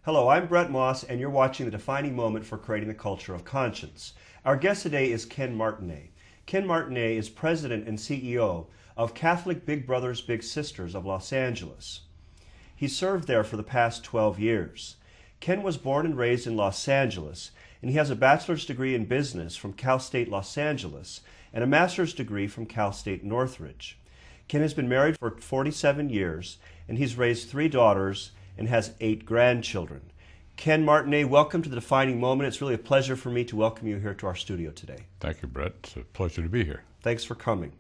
Hello, I'm Bret Moss, and you're watching the defining moment for creating the culture of conscience. Our guest today is Ken Martinet. Ken Martinet is president and CEO of Catholic Big Brothers Big Sisters of Los Angeles. He served there for the past 12 years. Ken was born and raised in Los Angeles, and he has a bachelor's degree in business from Cal State Los Angeles and a master's degree from Cal State Northridge. Ken has been married for 47 years, and he's raised 3 daughters and has 8 grandchildren. Ken Martinet, welcome to the Defining Moment. It's really a pleasure for me to welcome you here to our studio today. Thank you, Bret. It's a pleasure to be here. Thanks for coming.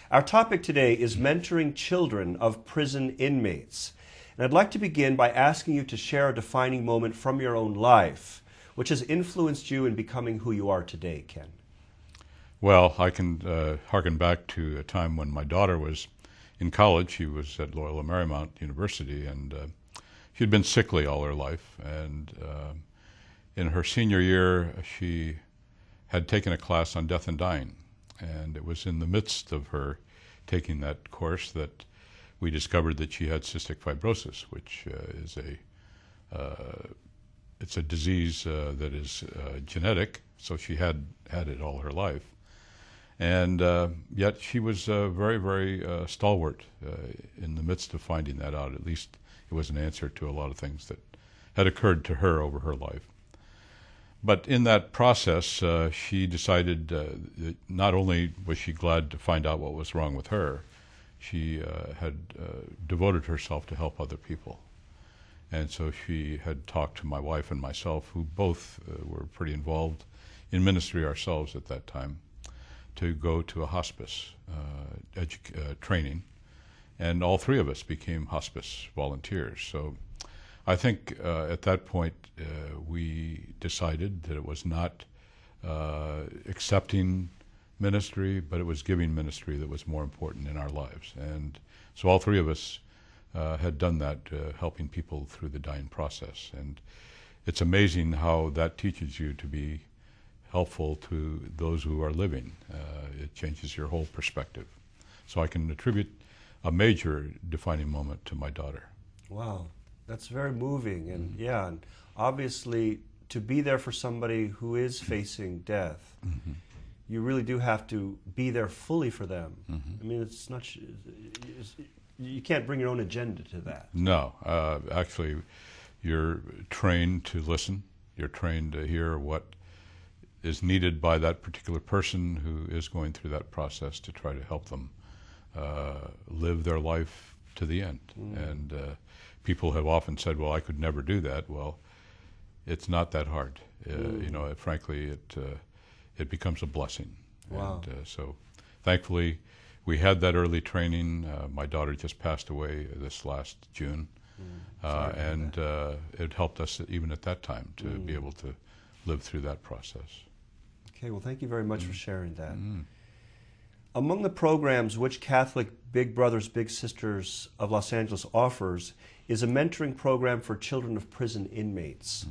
Our topic today is mentoring children of prison inmates. And I'd like to begin by asking you to share a defining moment from your own life, which has influenced you in becoming who you are today, Ken. Well, I can harken back to a time when my daughter was in college. She was at Loyola Marymount University, and she'd been sickly all her life. And in her senior year, she had taken a class on death and dying. And it was in the midst of her taking that course that we discovered that she had cystic fibrosis, which is it's a disease that is genetic. So she had it all her life. And yet she was very, very stalwart in the midst of finding that out. At least it was an answer to a lot of things that had occurred to her over her life. But in that process, she decided that not only was she glad to find out what was wrong with her, she had devoted herself to help other people. And so she had talked to my wife and myself, who both were pretty involved in ministry ourselves at that time, to go to a hospice training, and all 3 of us became hospice volunteers. So I think at that point we decided that it was not accepting ministry, but it was giving ministry that was more important in our lives. And so all 3 of us had done that, helping people through the dying process. And it's amazing how that teaches you to be helpful to those who are living. It changes your whole perspective. So I can attribute a major defining moment to my daughter. Wow, that's very moving. And yeah, and obviously to be there for somebody who is facing death, you really do have to be there fully for them. I mean, it's not, you can't bring your own agenda to that. No, actually, you're trained to listen. You're trained to hear what is needed by that particular person who is going through that process to try to help them live their life to the end. And people have often said, well, I could never do that. Well, it's not that hard. You know, frankly, it becomes a blessing. Wow. And so thankfully, we had that early training. My daughter just passed away this last June. And it helped us even at that time to be able to live through that process. Okay, well, thank you very much for sharing that. Among the programs which Catholic Big Brothers Big Sisters of Los Angeles offers is a mentoring program for children of prison inmates.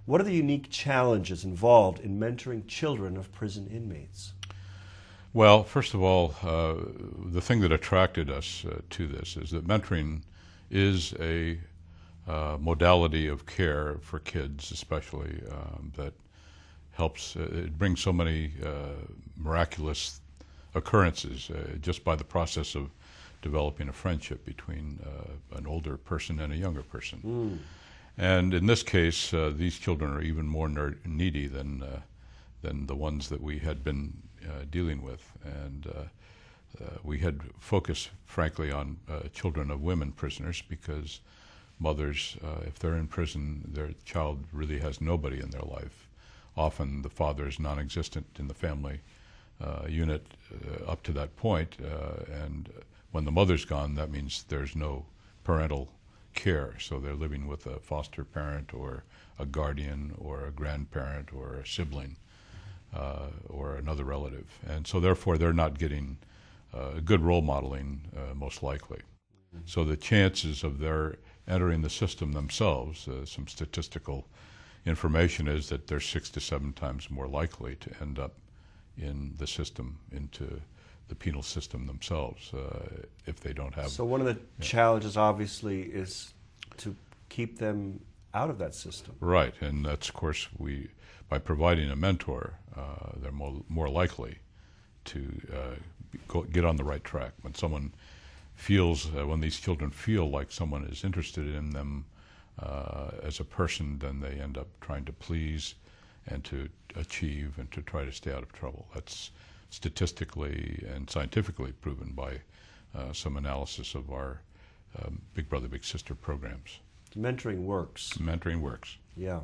What are the unique challenges involved in mentoring children of prison inmates? Well, first of all, the thing that attracted us to this is that mentoring is a modality of care for kids, especially, that helps. It brings so many miraculous occurrences just by the process of developing a friendship between an older person and a younger person. And in this case, these children are even more needy than the ones that we had been dealing with. And we had focused, frankly, on children of women prisoners, because mothers, if they're in prison, their child really has nobody in their life. Often the father is non-existent in the family unit up to that point, and when the mother's gone, that means there's no parental care. So they're living with a foster parent or a guardian or a grandparent or a sibling or another relative. And so therefore they're not getting good role modeling, most likely. So the chances of their entering the system themselves, some statistical information is that they're 6 to 7 times more likely to end up in the system, into the penal system themselves, if they don't have... So one of the challenges, obviously, is to keep them out of that system. Right, and that's, of course, by providing a mentor, they're more likely to get on the right track. When someone feels, when these children feel like someone is interested in them as a person, then they end up trying to please and to achieve and to try to stay out of trouble. That's statistically and scientifically proven by some analysis of our Big Brother, Big Sister programs. Mentoring works. Mentoring works. Yeah.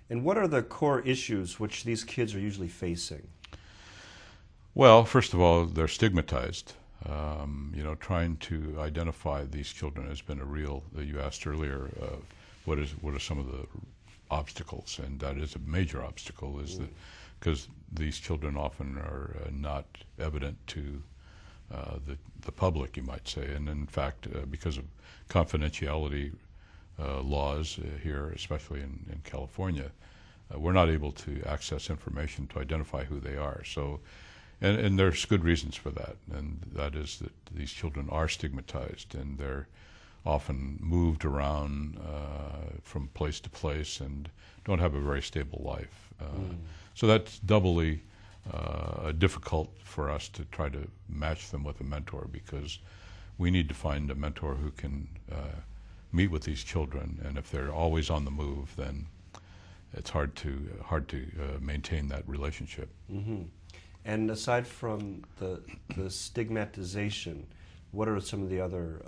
And what are the core issues which these kids are usually facing? Well, first of all, they're stigmatized. Trying to identify these children has been a real, you asked earlier, what are some of the obstacles, and that is a major obstacle, is that because these children often are not evident to the public, you might say, and in fact, because of confidentiality laws here, especially in California, we're not able to access information to identify who they are. So, and there's good reasons for that, and that is that these children are stigmatized and they're often moved around from place to place and don't have a very stable life. So that's doubly difficult for us to try to match them with a mentor, because we need to find a mentor who can meet with these children, and if they're always on the move, then it's hard to maintain that relationship. Mm-hmm. And aside from the stigmatization, what are some of the other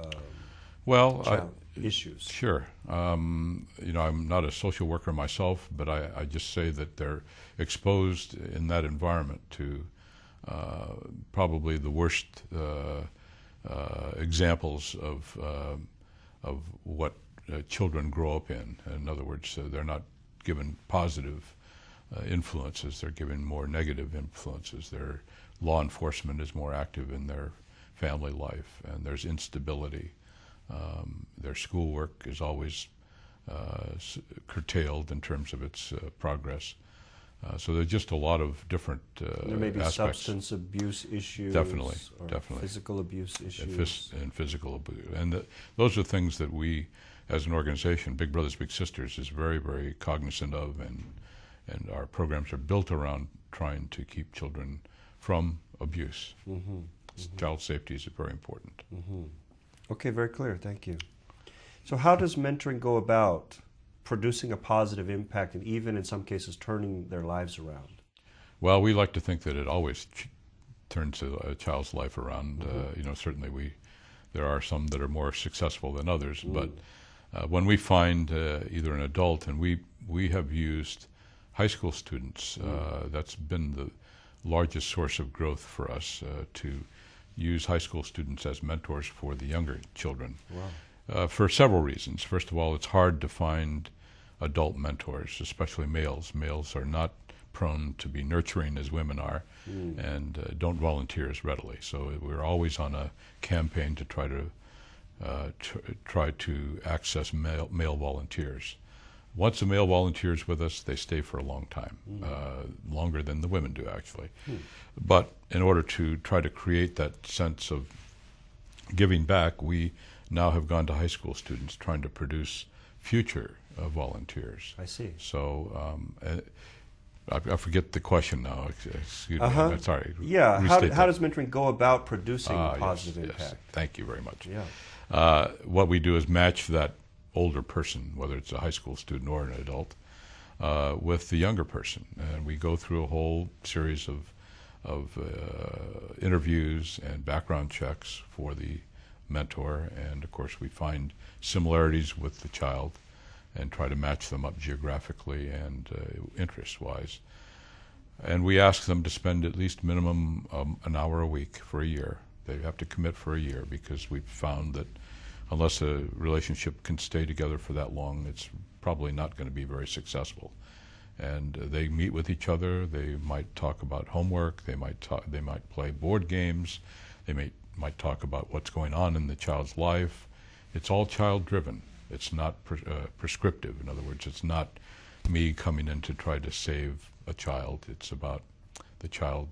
issues? Sure. I'm not a social worker myself, but I just say that they're exposed in that environment to probably the worst examples of what children grow up in. In other words, they're not given positive influences, they're given more negative influences. Their law enforcement is more active in their family life, and there's instability. Their schoolwork is always curtailed in terms of its progress. So there's just a lot of different there may be aspects. Substance abuse issues, definitely, physical abuse issues, and physical abuse, and those are things that we, as an organization, Big Brothers Big Sisters, is very, very cognizant of, and our programs are built around trying to keep children from abuse. Mm-hmm. Mm-hmm. Child safety is very important. Mm-hmm. Okay, very clear. Thank you. So how does mentoring go about producing a positive impact and even in some cases turning their lives around? Well, we like to think that it always turns a child's life around. Mm-hmm. Certainly there are some that are more successful than others, but when we find either an adult, and we have used high school students, that's been the largest source of growth for us, to use high school students as mentors for the younger children. Wow. For several reasons. First of all, it's hard to find adult mentors, especially males. Males are not prone to be nurturing as women are, and don't volunteer as readily. So we're always on a campaign to try to access male volunteers. Once a male volunteers with us, they stay for a long time, longer than the women do, actually. But in order to try to create that sense of giving back, we now have gone to high school students trying to produce future volunteers. I see. So I forget the question now. Excuse me. Sorry. Yeah. How does mentoring go about producing positive impact? Yes. Thank you very much. Yeah. What we do is match that older person, whether it's a high school student or an adult, with the younger person, and we go through a whole series of interviews and background checks for the mentor, and of course we find similarities with the child and try to match them up geographically and interest-wise. And we ask them to spend at least minimum an hour a week for a year. They have to commit for a year, because we've found that unless a relationship can stay together for that long, it's probably not going to be very successful. And they meet with each other. They might talk about homework. They might play board games. They might talk about what's going on in the child's life. It's all child-driven. It's not prescriptive. In other words, it's not me coming in to try to save a child. It's about the child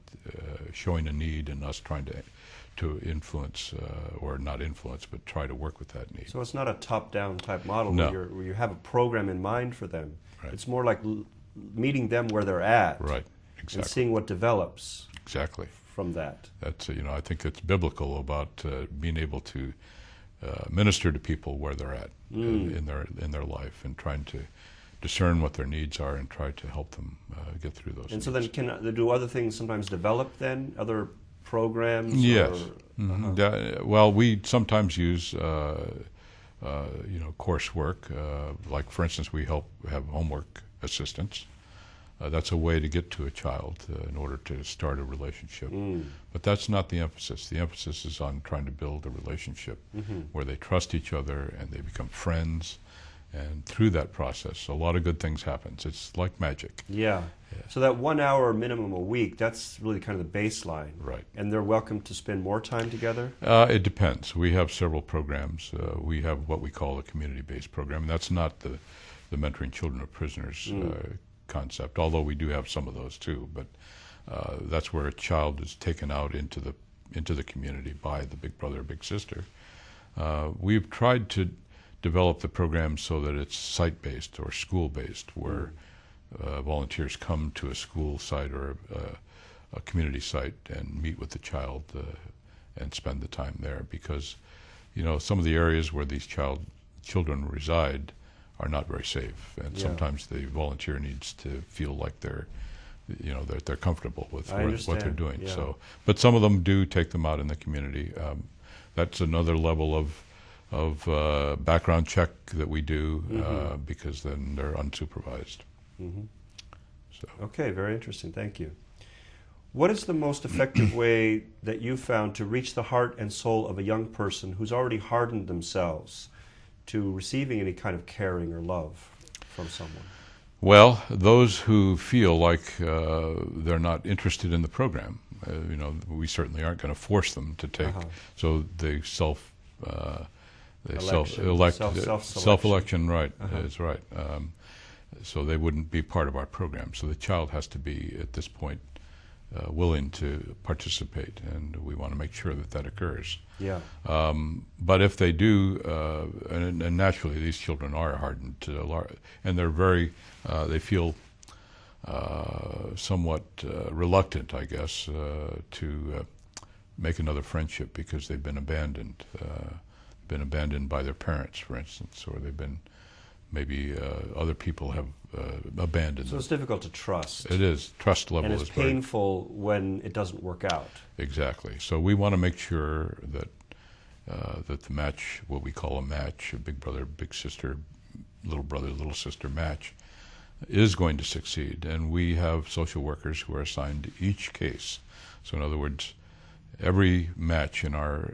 showing a need and us trying to influence, or not influence, but try to work with that need. So it's not a top-down type model No. where you have a program in mind for them. Right. It's more like meeting them where they're at, Right, and exactly. seeing what develops Exactly. from that. That's I think it's biblical about being able to minister to people where they're at in their life, and trying to discern what their needs are and try to help them get through those. And needs. so then, can they do other things sometimes develop then other programs? Yes. Or, Well, we sometimes use coursework. Like for instance, we have homework assistance. That's a way to get to a child in order to start a relationship. But that's not the emphasis. The emphasis is on trying to build a relationship where they trust each other and they become friends. And through that process, a lot of good things happen. It's like magic. Yeah. So that 1 hour minimum a week, that's really kind of the baseline. Right. And they're welcome to spend more time together? It depends. We have several programs. We have what we call a community-based program. And that's not the mentoring children of prisoners concept, although we do have some of those too. But that's where a child is taken out into the community by the big brother or big sister. We've tried to develop the program so that it's site-based or school-based, where volunteers come to a school site or a community site and meet with the child and spend the time there, because some of the areas where these children reside are not very safe, and sometimes the volunteer needs to feel like they're comfortable with what they're doing. Yeah. So, but some of them do take them out in the community. That's another level of background check that we do, because then they're unsupervised. So. Okay, very interesting. Thank you. What is the most effective way that you found to reach the heart and soul of a young person who's already hardened themselves to receiving any kind of caring or love from someone? Well, those who feel like they're not interested in the program, we certainly aren't going to force them to take. So they self-election, right, is right. So they wouldn't be part of our program. So the child has to be, at this point, willing to participate, and we want to make sure that occurs. Yeah. But if they do, and naturally these children are hardened to a large, and they're very, they feel somewhat reluctant, I guess, to make another friendship because they've been abandoned by their parents, for instance, or they've been, maybe other people have abandoned them. So it's difficult to trust. It is. Trust level is and it's painful when it doesn't work out. Exactly. So we want to make sure that that the match, what we call a match, a big brother, big sister, little sister match, is going to succeed. And we have social workers who are assigned to each case. So in other words, every match in our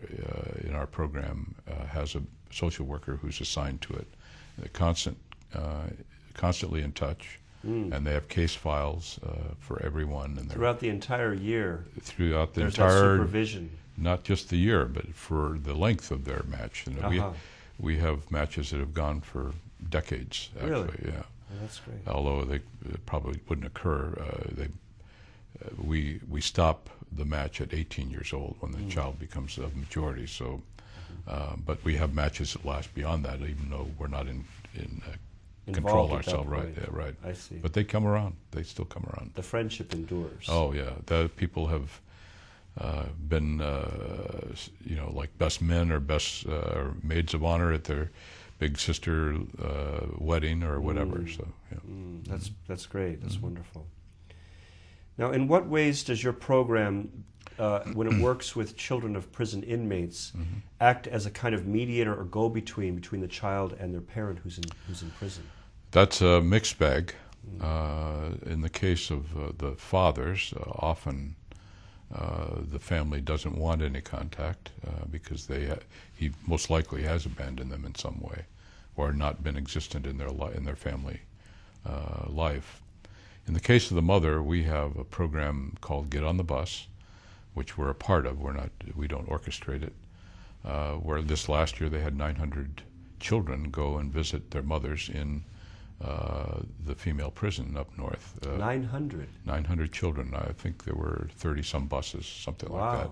program has a social worker who's assigned to it. They're constantly in touch, and they have case files for everyone. And throughout the entire year. Throughout the there's entire that supervision. Not just the year, but for the length of their match. And we have matches that have gone for decades. Actually, really? Yeah. Oh, that's great. Although they probably wouldn't occur, we stop the match at 18 years old when the child becomes of majority. So, but we have matches that last beyond that, even though we're not in control ourselves. Right, yeah, right. I see. But they come around. They still come around. The friendship endures. Oh yeah, the people have been, like best men or best or maids of honor at their big sister wedding or whatever. So yeah. That's great. That's wonderful. Now, in what ways does your program, when it works with children of prison inmates, act as a kind of mediator or go-between between the child and their parent who's in prison? That's a mixed bag. In the case of the fathers, often the family doesn't want any contact because he most likely has abandoned them in some way, or not been existent in their family life. In the case of the mother, we have a program called Get on the Bus, which we're a part of. We don't orchestrate it. Where this last year they had 900 children go and visit their mothers in the female prison up north. 900? 900 children. I think there were 30-some buses, something like that.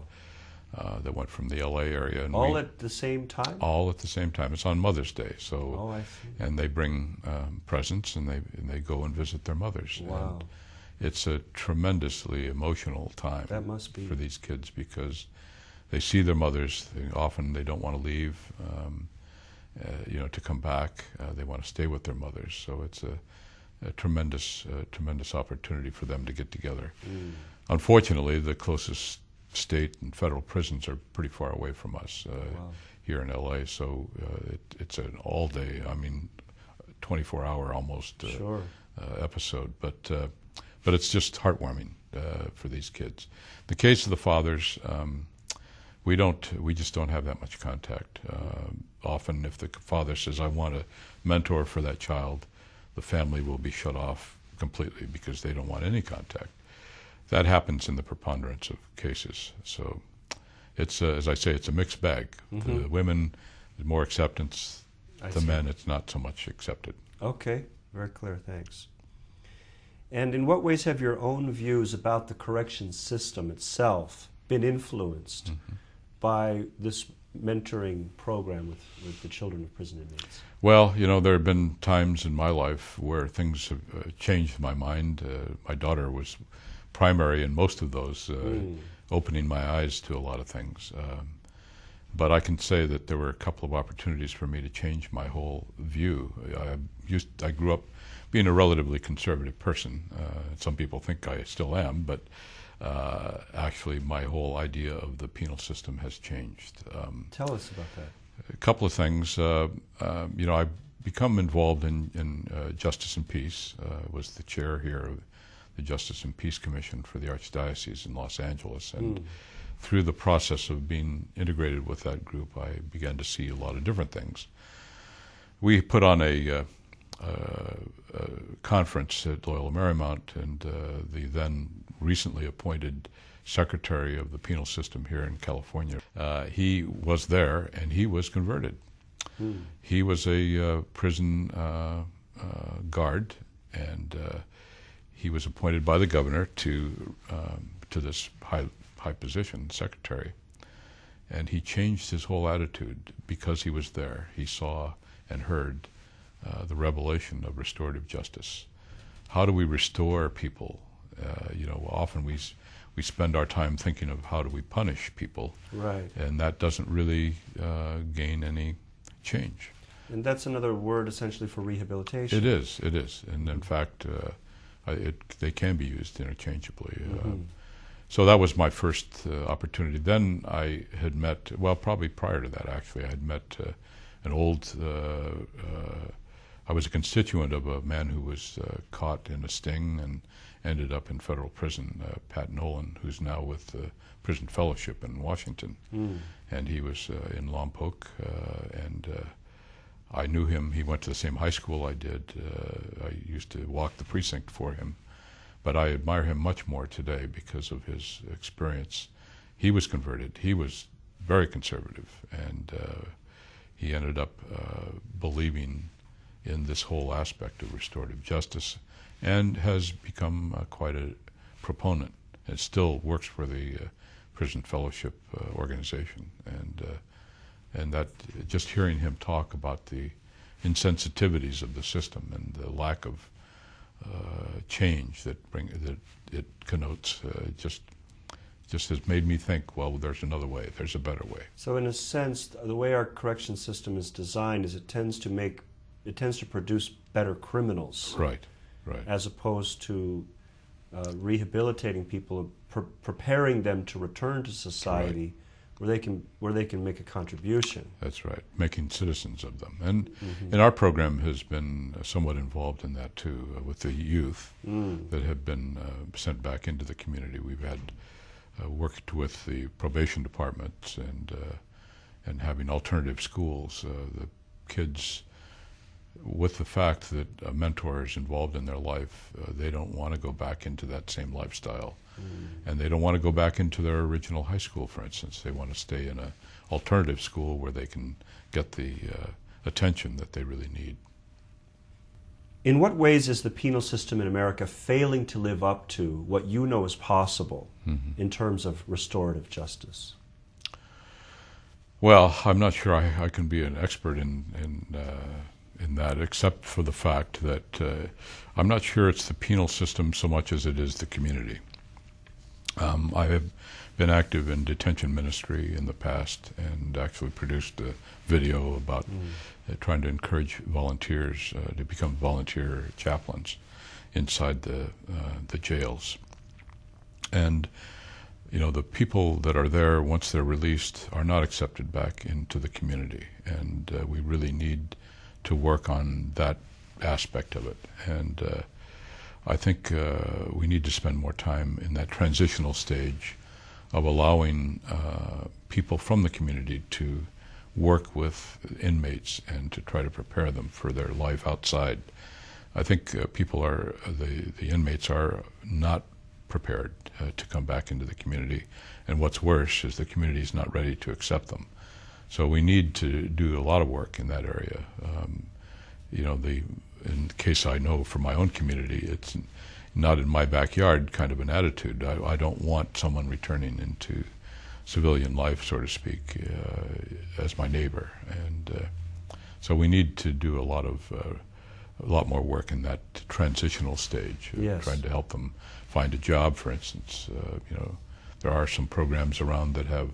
that went from the LA area. And all at the same time? All at the same time. It's on Mother's Day. So, oh, I see. And they bring presents, and they go and visit their mothers. Wow. And it's a tremendously emotional time. That must be. For these kids, because they see their mothers. Often they don't want to leave, to come back. They want to stay with their mothers. So it's a tremendous opportunity for them to get together. Unfortunately, the closest state and federal prisons are pretty far away from us here in LA. So it's an all-day, 24-hour almost episode. But it's just heartwarming for these kids. The case of the fathers, we just don't have that much contact. Often, if the father says, "I want a mentor for that child," the family will be shut off completely because they don't want any contact. That happens in the preponderance of cases. So it's, as I say, it's a mixed bag. The women, there's more acceptance. The men, it's not so much accepted. Okay, very clear, thanks. And in what ways have your own views about the correction system itself been influenced by this mentoring program with the children of prison inmates? Well, there have been times in my life where things have changed my mind. My daughter was primary in most of those, opening my eyes to a lot of things. But I can say that there were a couple of opportunities for me to change my whole view. I grew up being a relatively conservative person. Some people think I still am, but actually my whole idea of the penal system has changed. Tell us about that. A couple of things. I've become involved in Justice and Peace. Was the chair here of the Justice and Peace Commission for the Archdiocese in Los Angeles. And through the process of being integrated with that group, I began to see a lot of different things. We put on a conference at Loyola Marymount, and the then recently appointed Secretary of the Penal System here in California, he was there, and he was converted. He was a prison guard, and he was appointed by the governor to this high position, secretary, and he changed his whole attitude because he was there. He saw and heard the revelation of restorative justice. How do we restore people? Often we spend our time thinking of how do we punish people, right? And that doesn't really gain any change. And that's another word essentially for rehabilitation. It is, and in fact, they can be used interchangeably. So that was my first opportunity. Then I had met, well, probably prior to that actually, I had met an old, I was a constituent of a man who was caught in a sting and ended up in federal prison, Pat Nolan, who's now with the Prison Fellowship in Washington. And he was in Lompoc, and I knew him. He went to the same high school I did. I used to walk the precinct for him. But I admire him much more today because of his experience. He was converted. He was very conservative, and he ended up believing in this whole aspect of restorative justice and has become quite a proponent. It still works for the Prison Fellowship organization. And that, just hearing him talk about the insensitivities of the system and the lack of change that it connotes, just has made me think, well, there's another way, there's a better way. So in a sense, the way our correction system is designed is it tends to produce better criminals. Right. As opposed to rehabilitating people, preparing them to return to society. Right. where they can make a contribution. That's right, making citizens of them. And our program has been somewhat involved in that too, with the youth that have been sent back into the community. We've had worked with the probation departments and having alternative schools. The kids, with the fact that a mentor is involved in their life, they don't want to go back into that same lifestyle. And they don't want to go back into their original high school, for instance. They want to stay in an alternative school where they can get the attention that they really need. In what ways is the penal system in America failing to live up to what you know is possible in terms of restorative justice? Well, I'm not sure I can be an expert in that, except for the fact that I'm not sure it's the penal system so much as it is the community. I have been active in detention ministry in the past and actually produced a video about trying to encourage volunteers to become volunteer chaplains inside the jails. And you know, the people that are there once they're released are not accepted back into the community, and we really need to work on that aspect of it. And I think we need to spend more time in that transitional stage of allowing people from the community to work with inmates and to try to prepare them for their life outside. I think the inmates are not prepared to come back into the community, and what's worse is the community is not ready to accept them. So we need to do a lot of work in that area. You know, in the case I know from my own community, it's not in my backyard kind of an attitude. I don't want someone returning into civilian life, so to speak, as my neighbor, and so we need to do a lot more work in that transitional stage, yes. Trying to help them find a job, for instance. You know, there are some programs around that have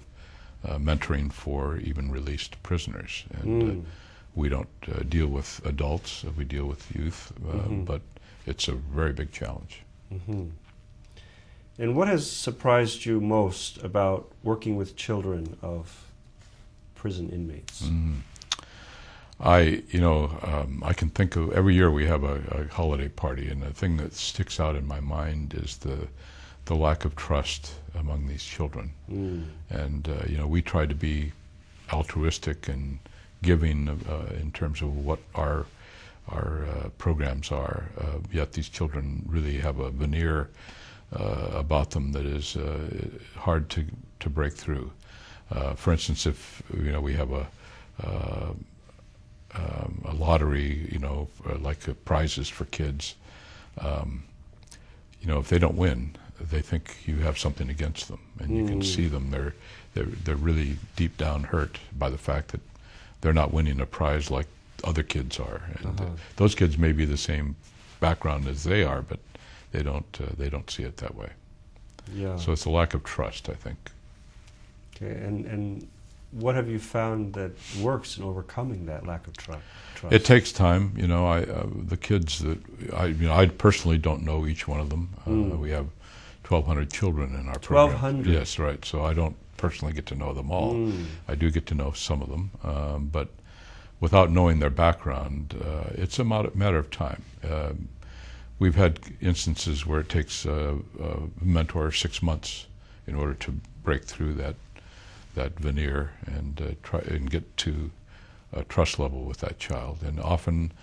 mentoring for even released prisoners, and we don't deal with adults, we deal with youth, but it's a very big challenge. And what has surprised you most about working with children of prison inmates? I can think of, every year we have a holiday party, and the thing that sticks out in my mind is the lack of trust among these children. And you know, we try to be altruistic and giving in terms of what our programs are, yet these children really have a veneer about them that is hard to break through. For instance, if you know, we have a lottery, you know, like prizes for kids, you know, if they don't win, they think you have something against them, and you can see them. They're really deep down hurt by the fact that they're not winning a prize like other kids are. And those kids may be the same background as they are, but they don't see it that way. Yeah. So it's a lack of trust, I think. Okay, and what have you found that works in overcoming that lack of trust? It takes time. You know, the kids that I personally don't know each one of them. We have 1,200 children in our program. 1,200? Yes, right. So I don't personally get to know them all. I do get to know some of them, but without knowing their background, it's a matter of time. We've had instances where it takes a mentor 6 months in order to break through that veneer and try and get to a trust level with that child. And often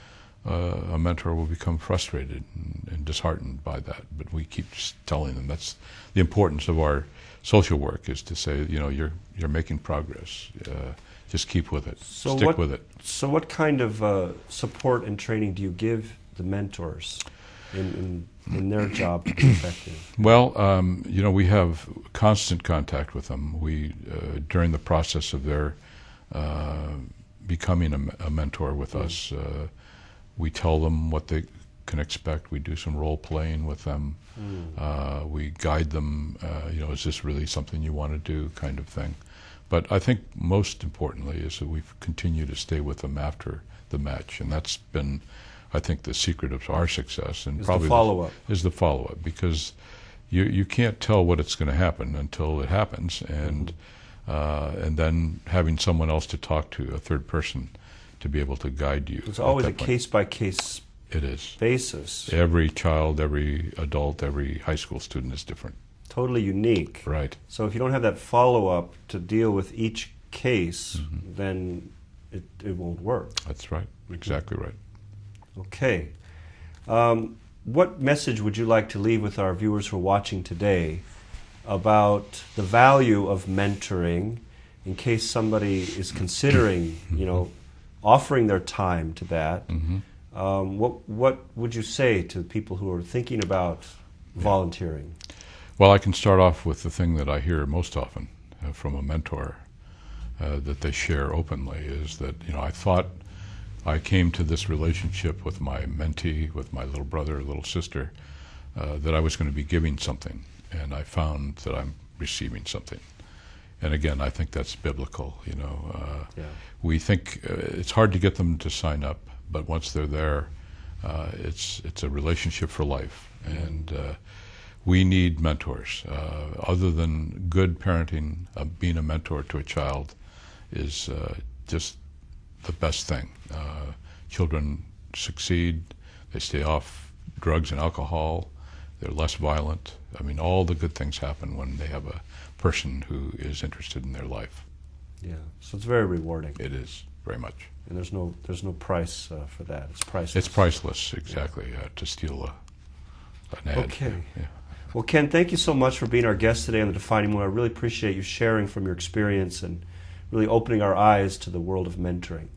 a mentor will become frustrated and disheartened by that, but we keep telling them that's the importance of our social work, is to say, you know, you're making progress. Just keep with it. Stick with it. So what kind of support and training do you give the mentors in their job to be effective? Well, you know, we have constant contact with them. We, during the process of their becoming a mentor with us, we tell them what they can expect. We do some role playing with them. We guide them, you know, is this really something you want to do, kind of thing. But I think most importantly is that we continue to stay with them after the match, and that's been, I think, the secret of our success, and probably the follow-up. Is the follow-up, because you can't tell what it's going to happen until it happens, and then having someone else to talk to, a third person, to be able to guide you. It's always a case-by-case basis. Every child, every adult, every high school student is different. Totally unique. Right. So if you don't have that follow-up to deal with each case, then it won't work. That's right. Exactly right. Okay. What message would you like to leave with our viewers who are watching today about the value of mentoring, in case somebody is considering, you know, offering their time to that? What would you say to people who are thinking about volunteering? Well, I can start off with the thing that I hear most often from a mentor, that they share openly is that, I thought I came to this relationship with my mentee, with my little brother, little sister, that I was going to be giving something, and I found that I'm receiving something. And again, I think that's biblical. We think it's hard to get them to sign up, but once they're there, it's a relationship for life. And we need mentors. Other than good parenting, being a mentor to a child is just the best thing. Children succeed, they stay off drugs and alcohol, they're less violent. I mean, all the good things happen when they have a person who is interested in their life. Yeah, so it's very rewarding. It is, very much. And there's no price for that. It's priceless. It's priceless, exactly, to steal an ad. Okay. Yeah. Well, Ken, thank you so much for being our guest today on The Defining Moment. I really appreciate you sharing from your experience and really opening our eyes to the world of mentoring.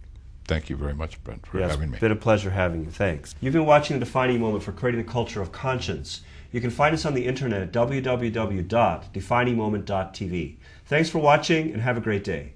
Thank you very much, Brent, for having me. It's been a pleasure having you. Thanks. You've been watching The Defining Moment for creating the culture of conscience. You can find us on the internet at www.definingmoment.tv. Thanks for watching and have a great day.